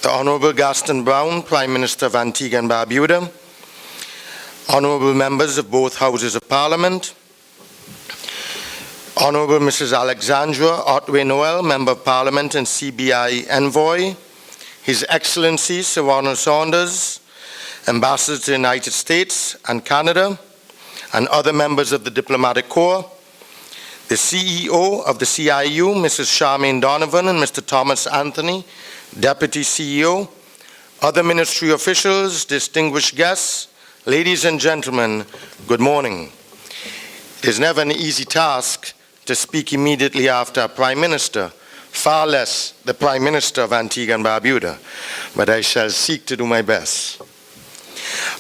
the Honorable Gaston Brown, Prime Minister of Antigua and Barbuda, Honorable members of both Houses of Parliament, Honorable Mrs. Alexandra Otway-Noel, Member of Parliament and CBI Envoy, His Excellency Sir Ronald Saunders, Ambassador to the United States and Canada, and other members of the Diplomatic Corps, the CEO of the CIU, Mrs. Charmaine Donovan, and Mr. Thomas Anthony, Deputy CEO, other ministry officials, distinguished guests, ladies and gentlemen, good morning. It is never an easy task to speak immediately after a Prime Minister, far less the Prime Minister of Antigua and Barbuda, but I shall seek to do my best.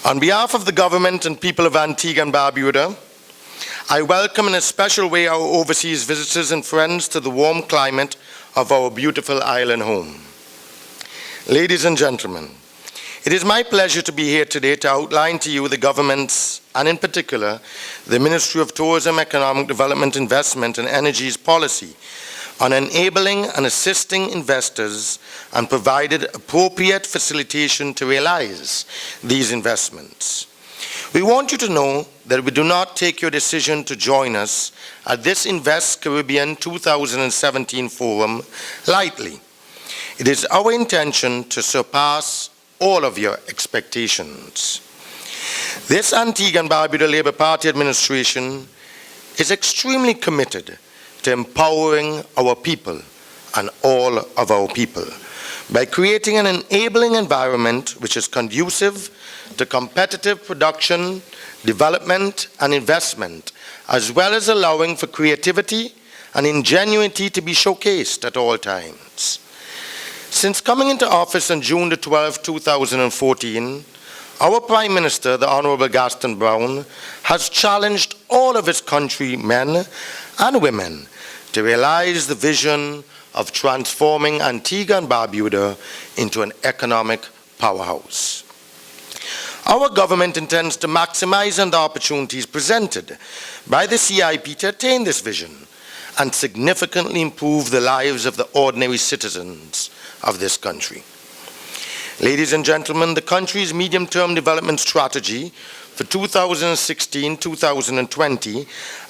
On behalf of the government and people of Antigua and Barbuda, I welcome in a special way our overseas visitors and friends to the warm climate of our beautiful island home. Ladies and gentlemen, it is my pleasure to be here today to outline to you the government's, and in particular, the Ministry of Tourism, Economic Development, Investment and Energy's policy on enabling and assisting investors and provided appropriate facilitation to realize these investments. We want you to know that we do not take your decision to join us at this Invest Caribbean 2017 forum lightly. It is our intention to surpass all of your expectations. This Antigua and Barbuda Labour Party administration is extremely committed to empowering our people and all of our people by creating an enabling environment which is conducive to competitive production, development and investment, as well as allowing for creativity and ingenuity to be showcased at all times. Since coming into office on June the 12th, 2014, our Prime Minister, the Honorable Gaston Brown, has challenged all of his countrymen and women to realize the vision of transforming Antigua and Barbuda into an economic powerhouse. Our government intends to maximize on the opportunities presented by the CIP to attain this vision and significantly improve the lives of the ordinary citizens of this country. Ladies and gentlemen, the country's medium-term development strategy for 2016-2020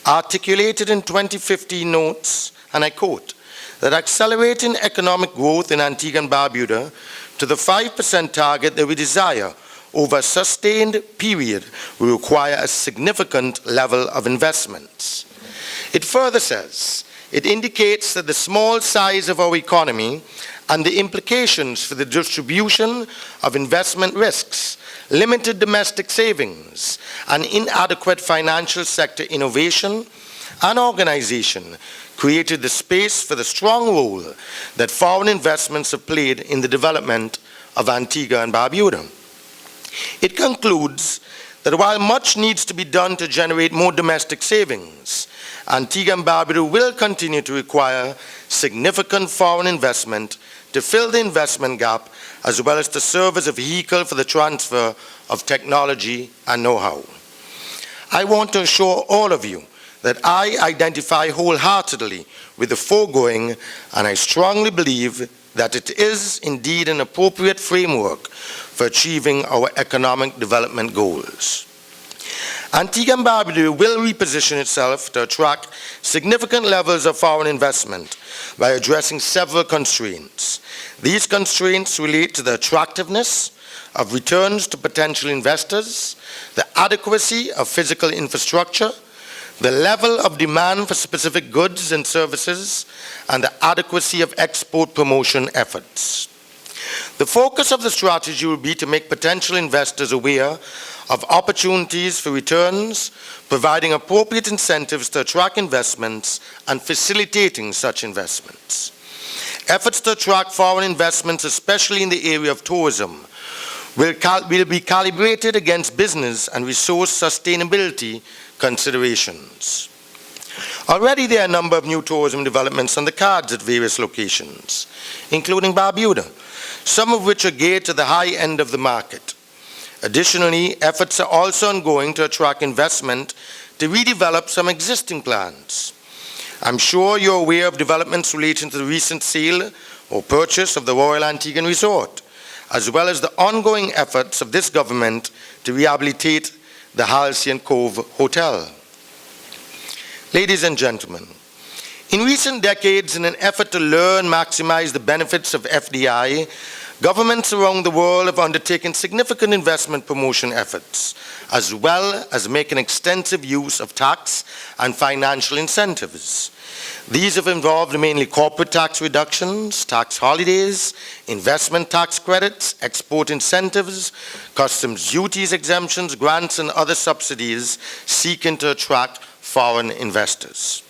articulated in 2015 notes, and I quote, that accelerating economic growth in Antigua and Barbuda to the 5% target that we desire over a sustained period will require a significant level of investments. It further says, it indicates that the small size of our economy and the implications for the distribution of investment risks, limited domestic savings, and inadequate financial sector innovation and organization created the space for the strong role that foreign investments have played in the development of Antigua and Barbuda. It concludes that while much needs to be done to generate more domestic savings, Antigua and Barbuda will continue to require significant foreign investment to fill the investment gap, as well as to serve as a vehicle for the transfer of technology and know-how. I want to assure all of you that I identify wholeheartedly with the foregoing, and I strongly believe that it is indeed an appropriate framework for achieving our economic development goals. Antigua and Barbuda will reposition itself to attract significant levels of foreign investment by addressing several constraints. These constraints relate to the attractiveness of returns to potential investors, the adequacy of physical infrastructure, the level of demand for specific goods and services, and the adequacy of export promotion efforts. The focus of the strategy will be to make potential investors aware of opportunities for returns, providing appropriate incentives to attract investments, and facilitating such investments. Efforts to attract foreign investments, especially in the area of tourism, will be calibrated against business and resource sustainability considerations. Already there are a number of new tourism developments on the cards at various locations, including Barbuda, some of which are geared to the high end of the market. Additionally, efforts are also ongoing to attract investment to redevelop some existing plants. I'm sure you're aware of developments relating to the recent sale or purchase of the Royal Antiguan Resort, as well as the ongoing efforts of this government to rehabilitate the Halcyon Cove Hotel. Ladies and gentlemen, in recent decades, in an effort to learn and maximize the benefits of FDI, governments around the world have undertaken significant investment promotion efforts, as well as making extensive use of tax and financial incentives. These have involved mainly corporate tax reductions, tax holidays, investment tax credits, export incentives, customs duties exemptions, grants, and other subsidies seeking to attract foreign investors.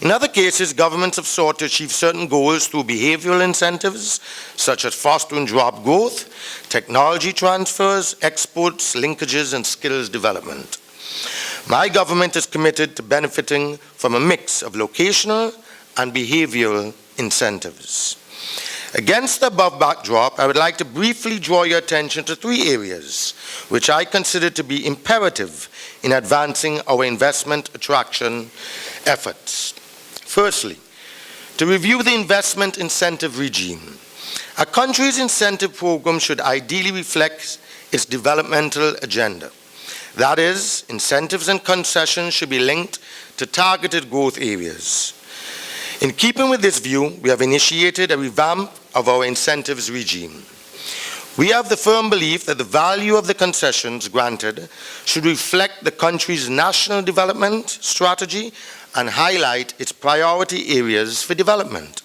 In other cases, governments have sought to achieve certain goals through behavioral incentives, such as fostering job growth, technology transfers, exports, linkages, and skills development. My government is committed to benefiting from a mix of locational and behavioral incentives. Against the above backdrop, I would like to briefly draw your attention to three areas which I consider to be imperative in advancing our investment attraction efforts. Firstly, to review the investment incentive regime. A country's incentive program should ideally reflect its developmental agenda. That is, incentives and concessions should be linked to targeted growth areas. In keeping with this view, we have initiated a revamp of our incentives regime. We have the firm belief that the value of the concessions granted should reflect the country's national development strategy and highlight its priority areas for development.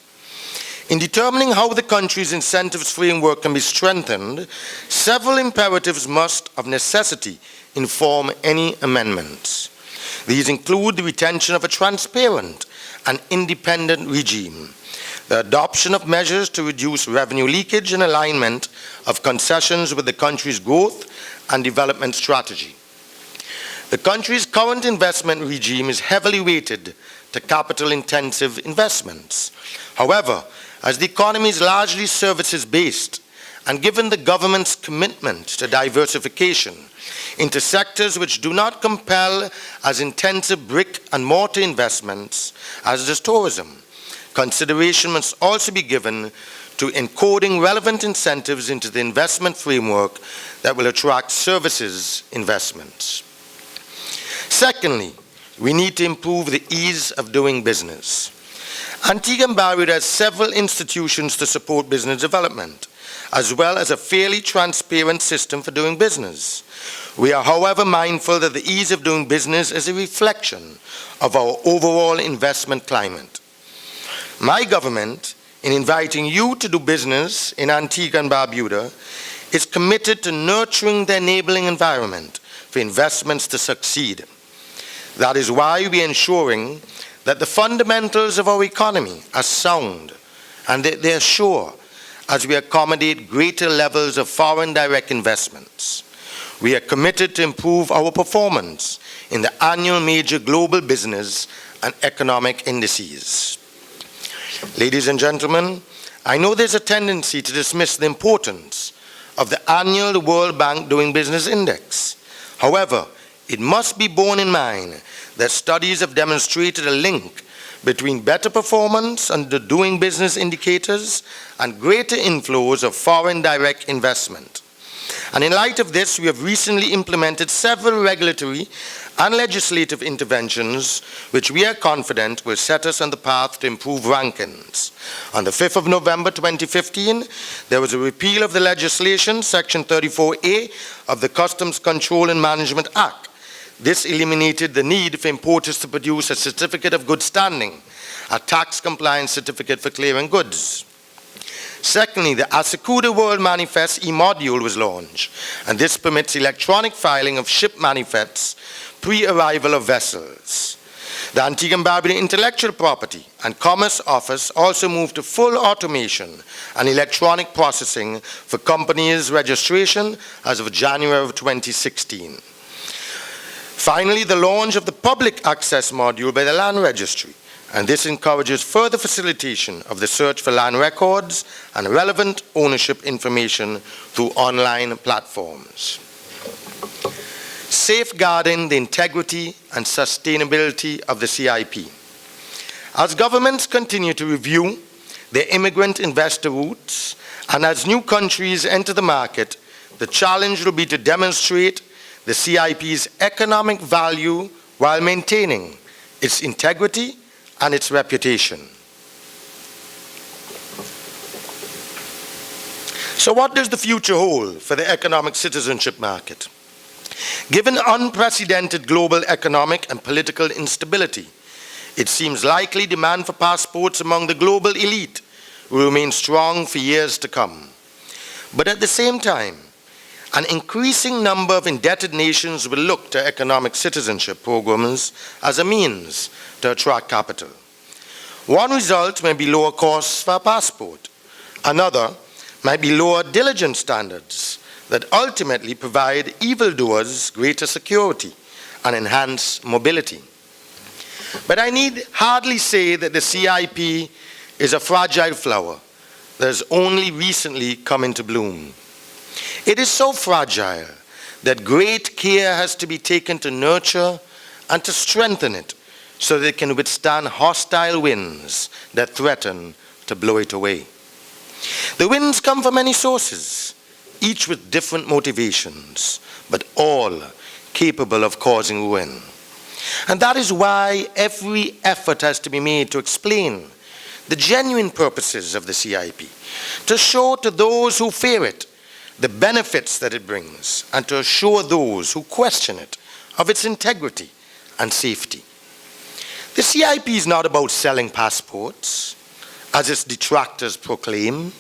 In determining how the country's incentives framework can be strengthened, several imperatives must, of necessity, inform any amendments. These include the retention of a transparent and independent regime, the adoption of measures to reduce revenue leakage and alignment of concessions with the country's growth and development strategy. The country's current investment regime is heavily weighted to capital-intensive investments. However, as the economy is largely services-based, and given the government's commitment to diversification into sectors which do not compel as intensive brick and mortar investments as does tourism, consideration must also be given to encoding relevant incentives into the investment framework that will attract services investments. Secondly, we need to improve the ease of doing business. Antigua and Barbuda has several institutions to support business development, as well as a fairly transparent system for doing business. We are, however, mindful that the ease of doing business is a reflection of our overall investment climate. My government, in inviting you to do business in Antigua and Barbuda, is committed to nurturing the enabling environment for investments to succeed. That is why we are ensuring that the fundamentals of our economy are sound and that they are sure as we accommodate greater levels of foreign direct investments. We are committed to improve our performance in the annual major global business and economic indices. Ladies and gentlemen, I know there's a tendency to dismiss the importance of the annual World Bank Doing Business Index. However, it must be borne in mind that studies have demonstrated a link between better performance on the doing business indicators and greater inflows of foreign direct investment. And in light of this, we have recently implemented several regulatory and legislative interventions which we are confident will set us on the path to improve rankings. On the 5th of November 2015, there was a repeal of the legislation, Section 34A of the Customs Control and Management Act. This eliminated the need for importers to produce a certificate of good standing, a tax compliance certificate for clearing goods. Secondly, the Asot World Manifest e-module was launched, and this permits electronic filing of ship manifests pre-arrival of vessels. The Antigua and Barbuda Intellectual Property and Commerce Office also moved to full automation and electronic processing for companies' registration as of January of 2016. Finally, the launch of the public access module by the Land Registry, and this encourages further facilitation of the search for land records and relevant ownership information through online platforms. Safeguarding the integrity and sustainability of the CIP. As governments continue to review their immigrant investor routes And as new countries enter the market, the challenge will be to demonstrate the CIP's economic value while maintaining its integrity and its reputation. So what does the future hold for the economic citizenship market? Given unprecedented global economic and political instability, it seems likely demand for passports among the global elite will remain strong for years to come. But at the same time, an increasing number of indebted nations will look to economic citizenship programs as a means to attract capital. One result may be lower costs for a passport. Another might be lower diligence standards that ultimately provide evildoers greater security and enhance mobility. But I need hardly say that the CIP is a fragile flower that has only recently come into bloom. It is so fragile that great care has to be taken to nurture and to strengthen it so that it can withstand hostile winds that threaten to blow it away. The winds come from many sources, each with different motivations, but all capable of causing ruin. And that is why every effort has to be made to explain the genuine purposes of the CIP, to show to those who fear it the benefits that it brings, and to assure those who question it of its integrity and safety. The CIP is not about selling passports, as its detractors proclaim.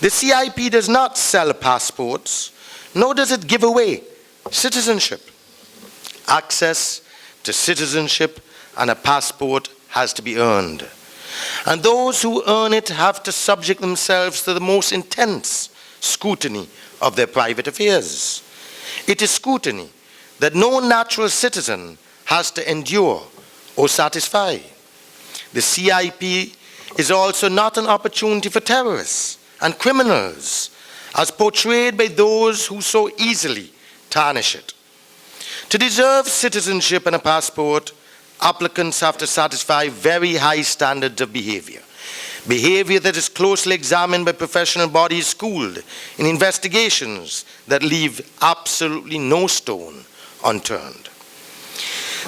The CIP does not sell passports, nor does it give away citizenship. Access to citizenship and a passport has to be earned. And those who earn it have to subject themselves to the most intense scrutiny of their private affairs. It is scrutiny that no natural citizen has to endure or satisfy. The CIP is also not an opportunity for terrorists and criminals, as portrayed by those who so easily tarnish it. To deserve citizenship and a passport, applicants have to satisfy very high standards of behavior. Behavior that is closely examined by professional bodies schooled in investigations that leave absolutely no stone unturned.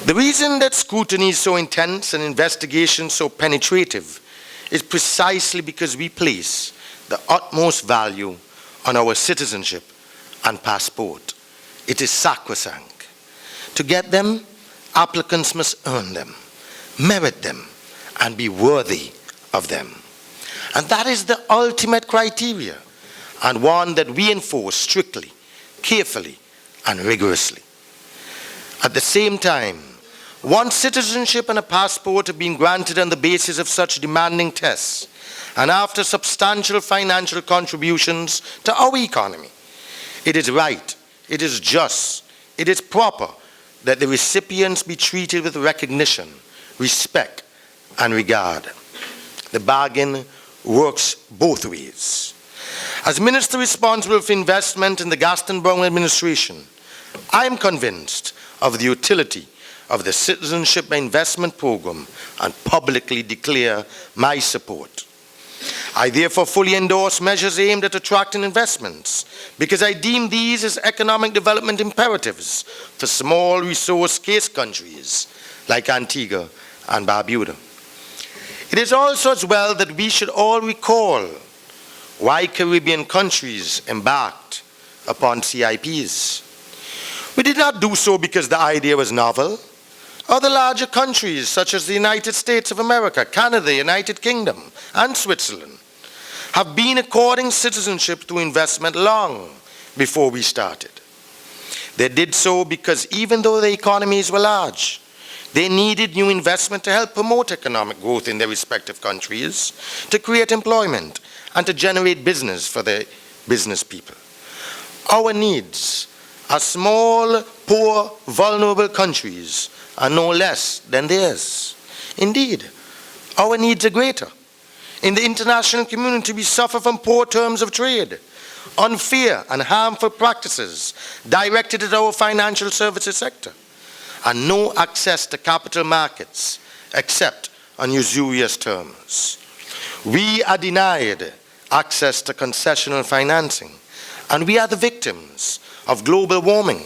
The reason that scrutiny is so intense and investigations so penetrative is precisely because we place the utmost value on our citizenship and passport. It is sacrosanct. To get them, applicants must earn them, merit them, and be worthy of them. And that is the ultimate criteria, and one that we enforce strictly, carefully, and rigorously. At the same time, once citizenship and a passport have been granted on the basis of such demanding tests, and after substantial financial contributions to our economy, it is right, it is just, it is proper that the recipients be treated with recognition, respect, and regard. The bargain works both ways. As Minister responsible for investment in the Gaston Brown administration, I am convinced of the utility of the Citizenship by Investment Program and publicly declare my support. I therefore fully endorse measures aimed at attracting investments because I deem these as economic development imperatives for small resource-scarce countries like Antigua and Barbuda. It is also as well that we should all recall why Caribbean countries embarked upon CIPs. We did not do so because the idea was novel. Other larger countries such as the United States of America, Canada, United Kingdom, and Switzerland have been according citizenship to investment long before we started. They did so because even though their economies were large, they needed new investment to help promote economic growth in their respective countries, to create employment, and to generate business for their business people. Our needs as small, poor, vulnerable countries are no less than theirs. Indeed, our needs are greater. In the international community, we suffer from poor terms of trade, unfair and harmful practices directed at our financial services sector, and no access to capital markets except on usurious terms. We are denied access to concessional financing. And we are the victims of global warming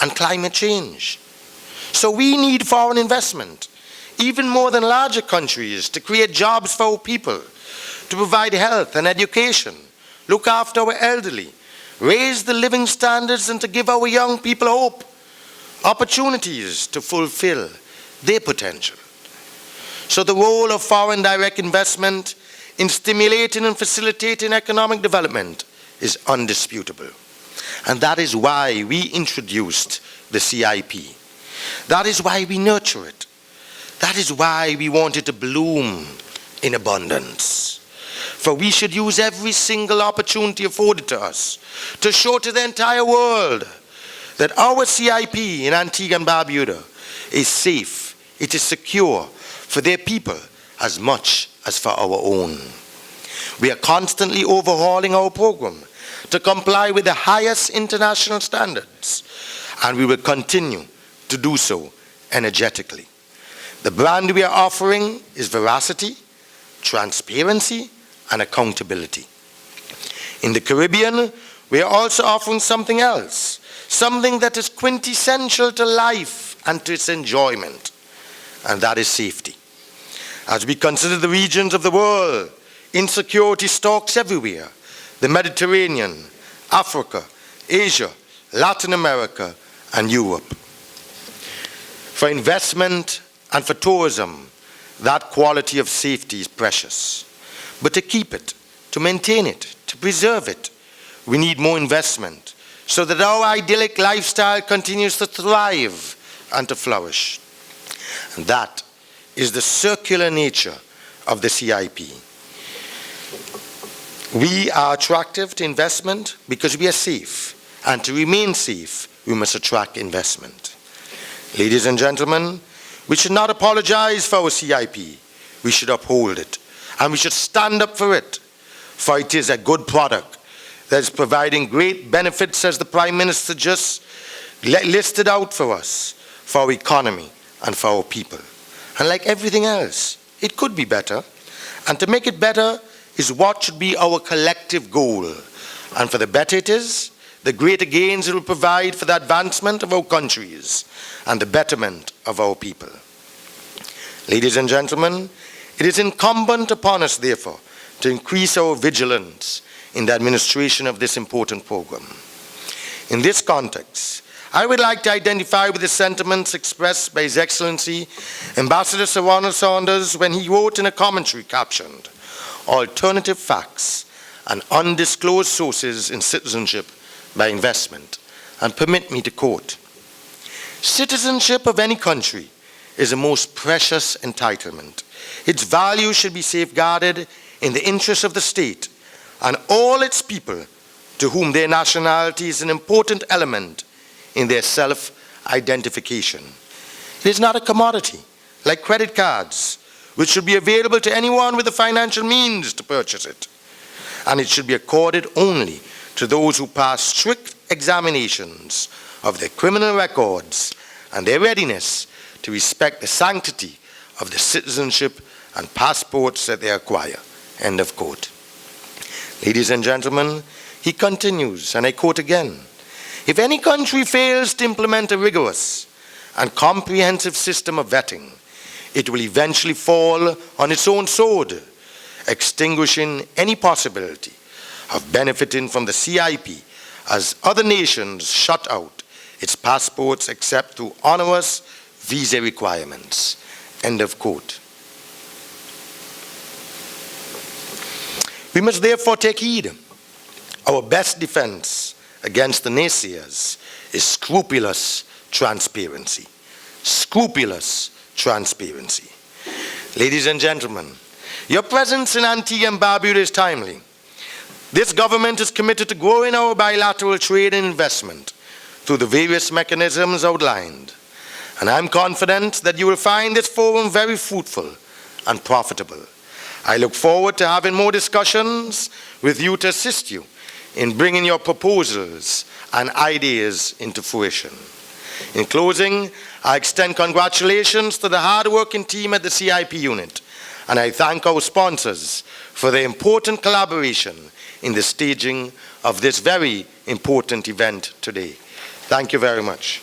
and climate change. So we need foreign investment, even more than larger countries, to create jobs for our people, to provide health and education, look after our elderly, raise the living standards, and to give our young people hope, opportunities to fulfill their potential. So the role of foreign direct investment in stimulating and facilitating economic development is undisputable. And that is why we introduced the CIP. That is why we nurture it. That is why we want it to bloom in abundance. For we should use every single opportunity afforded to us to show to the entire world that our CIP in Antigua and Barbuda is safe, it is secure for their people as much as for our own. We are constantly overhauling our program to comply with the highest international standards, and we will continue to do so energetically. The brand we are offering is veracity, transparency, and accountability. In the Caribbean, we are also offering something else, something that is quintessential to life and to its enjoyment, and that is safety. As we consider the regions of the world, insecurity stalks everywhere: the Mediterranean, Africa, Asia, Latin America, and Europe. For investment and for tourism, that quality of safety is precious. But to keep it, to maintain it, to preserve it, we need more investment so that our idyllic lifestyle continues to thrive and to flourish. And that is the circular nature of the CIP. We are attractive to investment because we are safe, and to remain safe, we must attract investment. Ladies and gentlemen, we should not apologize for our CIP. We should uphold it, and we should stand up for it, for it is a good product that is providing great benefits, as the Prime Minister just listed out for us, for our economy and for our people. And like everything else, it could be better, and to make it better is what should be our collective goal. And for the better it is, the greater gains it will provide for the advancement of our countries and the betterment of our people. Ladies and gentlemen, it is incumbent upon us, therefore, to increase our vigilance in the administration of this important program. In this context, I would like to identify with the sentiments expressed by His Excellency Ambassador Sir Ronald Saunders when he wrote in a commentary captioned, "Alternative Facts and Undisclosed Sources in Citizenship by Investment." And permit me to quote, "Citizenship of any country is a most precious entitlement. Its value should be safeguarded in the interest of the state and all its people, to whom their nationality is an important element in their self-identification. It is not a commodity like credit cards, which should be available to anyone with the financial means to purchase it. And it should be accorded only to those who pass strict examinations of their criminal records and their readiness to respect the sanctity of the citizenship and passports that they acquire." End of quote. Ladies and gentlemen, he continues, and I quote again, "If any country fails to implement a rigorous and comprehensive system of vetting, it will eventually fall on its own sword, extinguishing any possibility of benefiting from the CIP as other nations shut out its passports except through onerous visa requirements." End of quote. We must therefore take heed. Our best defense against the naysayers is scrupulous transparency. Scrupulous transparency. Ladies and gentlemen, your presence in Antigua and Barbuda is timely. This government is committed to growing our bilateral trade and investment through the various mechanisms outlined. And I'm confident that you will find this forum very fruitful and profitable. I look forward to having more discussions with you to assist you in bringing your proposals and ideas into fruition. In closing, I extend congratulations to the hard-working team at the CIP unit and I thank our sponsors for their important collaboration in the staging of this very important event today. Thank you very much.